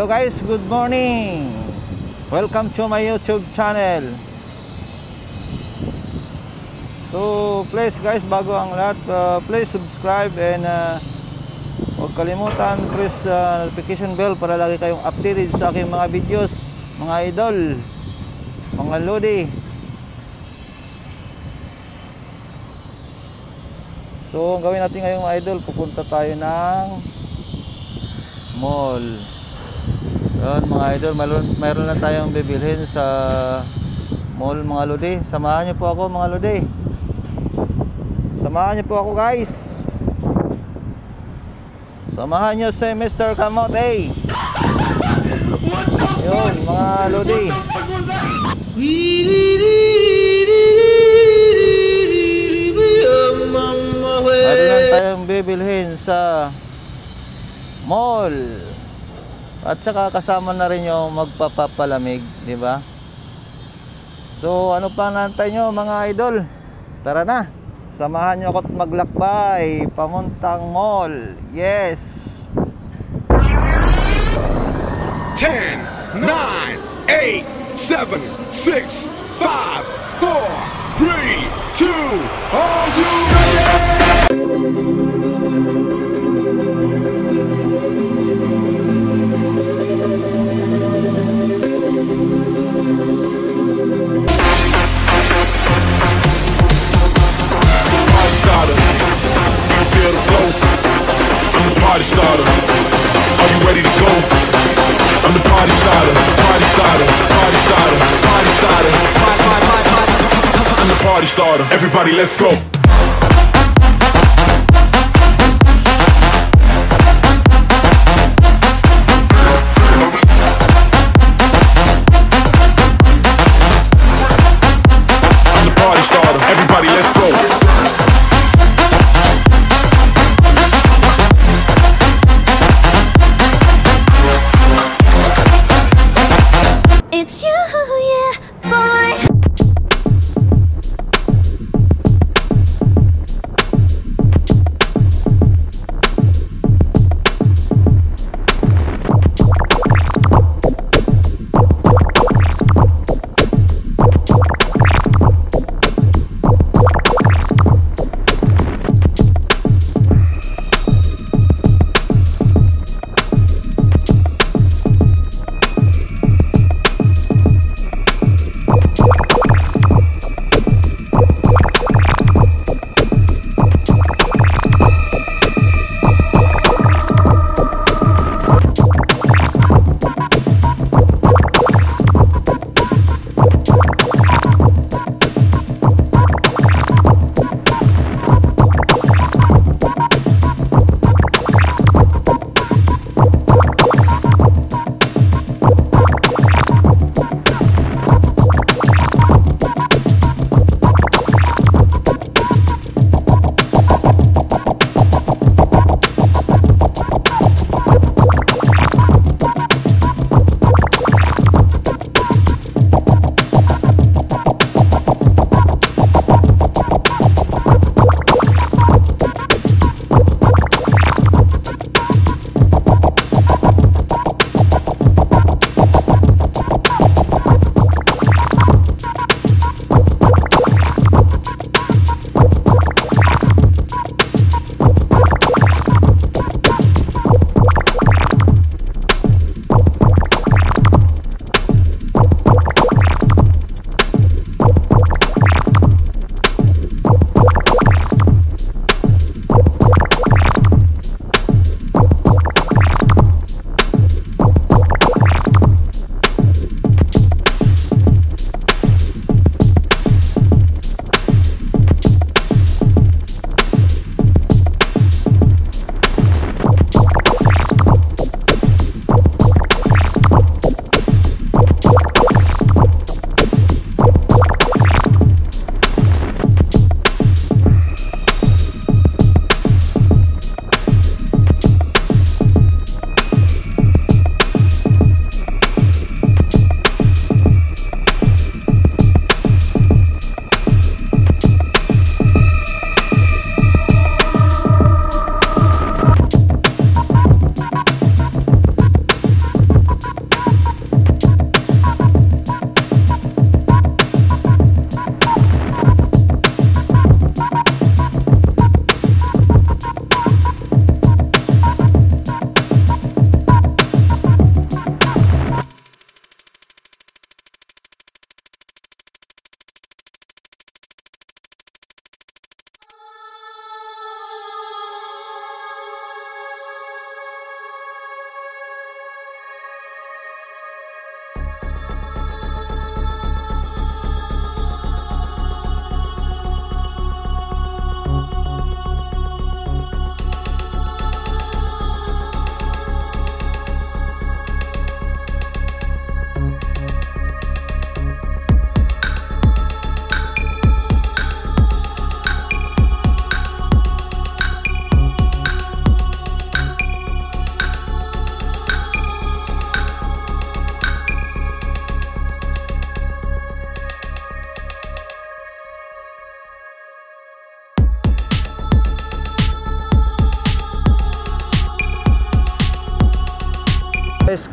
Hello guys, good morning. Welcome to my YouTube channel. So please guys, bago ang lahat, please subscribe and huwag kalimutan press notification bell para lagi kayong updated sa aking mga videos, mga idol, mga lodi. So ang gawin natin ngayon mga idol, pupunta tayo ng mall. Yun mga idol, mayroon lang tayong bibilhin sa mall mga lodi. Samahan niyo po ako mga lodi. Samahan niyo po ako guys. Samahan niyo si Mr. Kamote. Yun mga lodi. Mayroon lang tayong bibilhin sa mall. At saka kasama na rin yung magpapapalamig, di ba? So ano pa nantay nyo mga idol? Tara na, samahan nyo ako't maglakbay pamuntang mall. Yes. 10, 9, 8, 7, 6, 5, 4, 3, 2, are you ready? Party starter, are you ready to go? I'm the party starter, party starter, party starter, party starter, I'm the party starter. Everybody, let's go. I'm the party starter. Everybody, let's go. It's you, yeah, boy.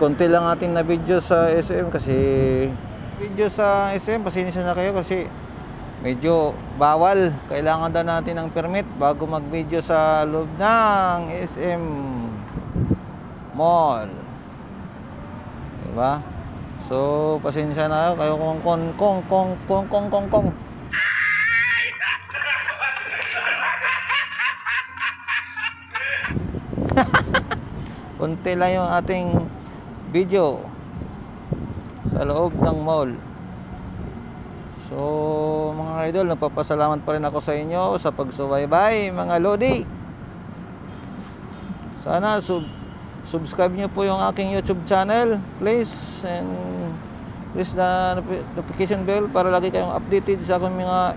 konti lang ating na video sa SM kasi video sa SM, pasensya na kayo kasi medyo bawal. Kailangan daw natin ng permit bago mag-video sa loob ng SM Mall. Diba? So, pasensya na kayo kung konti lang yung ating video sa loob ng mall. So mga idol, nagpapasalamat pa rin ako sa inyo sa pagsubaybay mga lodi. Sana subscribe nyo po yung aking YouTube channel, please, and press the notification bell para lagi kayong updated sa aking mga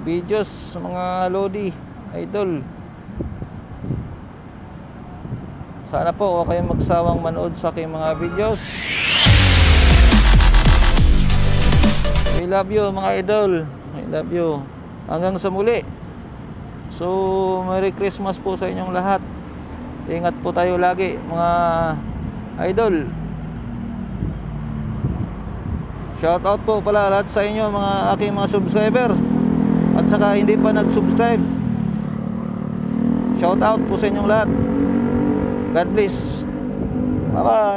videos mga lodi idol. Sana po huwag kayong magsawang manood sa aking mga videos. I love you mga idol. I love you. Hanggang sa muli. So, Merry Christmas po sa inyong lahat. Ingat po tayo lagi mga idol. Shout out po pala lahat sa inyo mga aking mga subscriber. At saka hindi pa nag-subscribe. Shout out po sa inyong lahat. God bless. Bye-bye.